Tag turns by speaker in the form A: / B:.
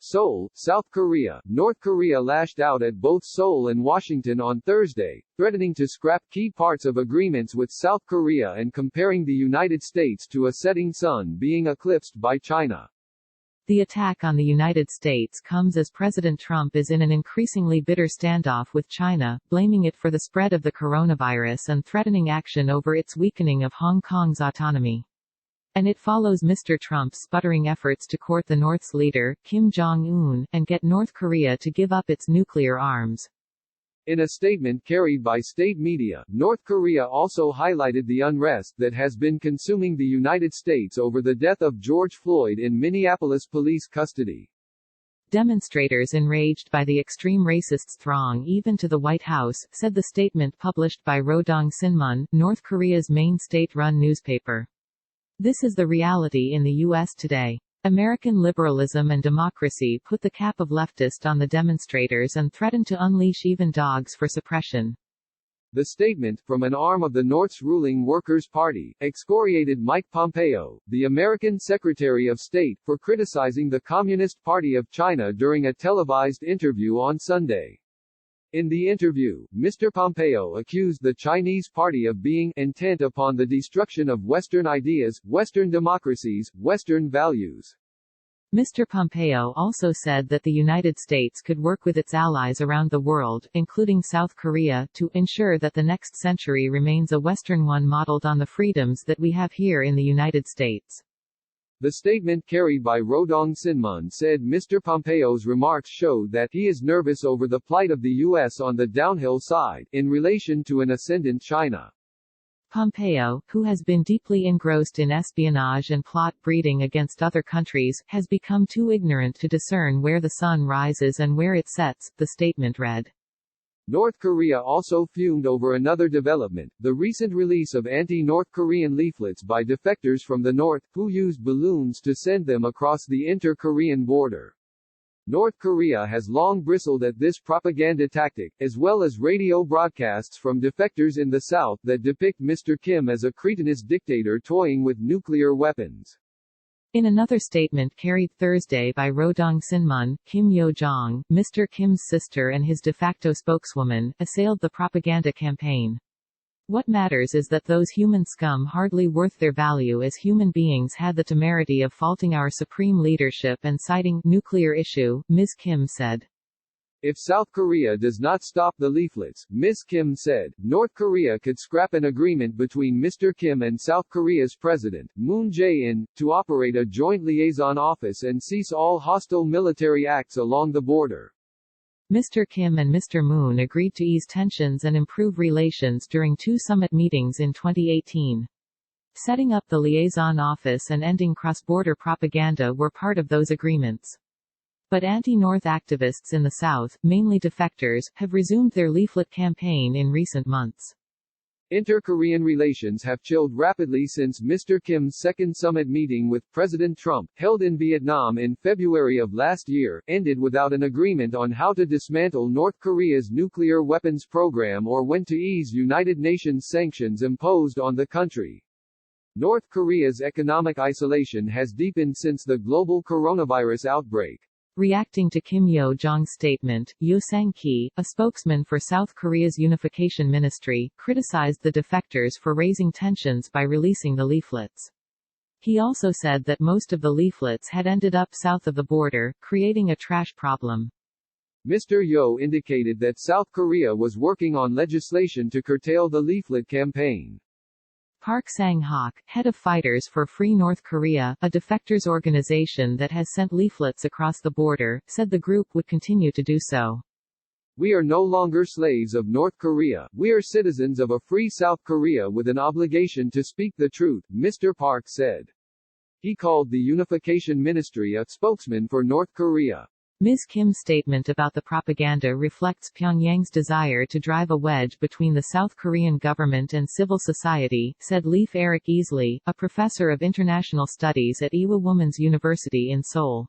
A: Seoul, South Korea. North Korea lashed out at both Seoul and Washington on Thursday, threatening to scrap key parts of agreements with South Korea and comparing the United States to a setting sun being eclipsed by China.
B: The attack on the United States comes as President Trump is in an increasingly bitter standoff with China, blaming it for the spread of the coronavirus and threatening action over its weakening of Hong Kong's autonomy. And it follows Mr. Trump's sputtering efforts to court the North's leader, Kim Jong-un, and get North Korea to give up its nuclear arms.
A: In a statement carried by state media, North Korea also highlighted the unrest that has been consuming the United States over the death of George Floyd in Minneapolis police custody.
B: Demonstrators enraged by the extreme racists throng even to the White House, said the statement published by Rodong Sinmun, North Korea's main state-run newspaper. This is the reality in the U.S. today. American liberalism and democracy put the cap of leftist on the demonstrators and threatened to unleash even dogs for suppression.
A: The statement, from an arm of the North's ruling Workers' Party, excoriated Mike Pompeo, the American Secretary of State, for criticizing the Communist Party of China during a televised interview on Sunday. In the interview, Mr. Pompeo accused the Chinese party of being intent upon the destruction of Western ideas, Western democracies, Western values.
B: Mr. Pompeo also said that the United States could work with its allies around the world, including South Korea, to ensure that the next century remains a Western one modeled on the freedoms that we have here in the United States.
A: The statement carried by Rodong Sinmun said Mr. Pompeo's remarks showed that he is nervous over the plight of the U.S. on the downhill side, in relation to an ascendant China.
B: Pompeo, who has been deeply engrossed in espionage and plot breeding against other countries, has become too ignorant to discern where the sun rises and where it sets, the statement read.
A: North Korea also fumed over another development, the recent release of anti-North Korean leaflets by defectors from the North, who used balloons to send them across the inter-Korean border. North Korea has long bristled at this propaganda tactic, as well as radio broadcasts from defectors in the South that depict Mr. Kim as a cretinous dictator toying with nuclear weapons.
B: In another statement carried Thursday by Rodong Sinmun, Kim Yo-jong, Mr. Kim's sister and his de facto spokeswoman, assailed the propaganda campaign. What matters is that those human scum hardly worth their value as human beings had the temerity of faulting our supreme leadership and citing nuclear issue, Ms. Kim said.
A: If South Korea does not stop the leaflets, Ms. Kim said, North Korea could scrap an agreement between Mr. Kim and South Korea's President, Moon Jae-in, to operate a joint liaison office and cease all hostile military acts along the border.
B: Mr. Kim and Mr. Moon agreed to ease tensions and improve relations during two summit meetings in 2018. Setting up the liaison office and ending cross-border propaganda were part of those agreements. But anti-North activists in the South, mainly defectors, have resumed their leaflet campaign in recent months.
A: Inter-Korean relations have chilled rapidly since Mr. Kim's second summit meeting with President Trump, held in Vietnam in February of last year, ended without an agreement on how to dismantle North Korea's nuclear weapons program or when to ease United Nations sanctions imposed on the country. North Korea's economic isolation has deepened since the global coronavirus outbreak.
B: Reacting to Kim Yo-jong's statement, Yoo Sang-ki, a spokesman for South Korea's unification ministry, criticized the defectors for raising tensions by releasing the leaflets. He also said that most of the leaflets had ended up south of the border, creating a trash problem.
A: Mr. Yo indicated that South Korea was working on legislation to curtail the leaflet campaign.
B: Park Sang-hak, head of Fighters for Free North Korea, a defectors organization that has sent leaflets across the border, said the group would continue to do so.
A: We are no longer slaves of North Korea, we are citizens of a free South Korea with an obligation to speak the truth, Mr. Park said. He called the Unification Ministry a spokesman for North Korea.
B: Ms. Kim's statement about the propaganda reflects Pyongyang's desire to drive a wedge between the South Korean government and civil society, said Leif Eric Easley, a professor of international studies at Ewha Women's University in Seoul.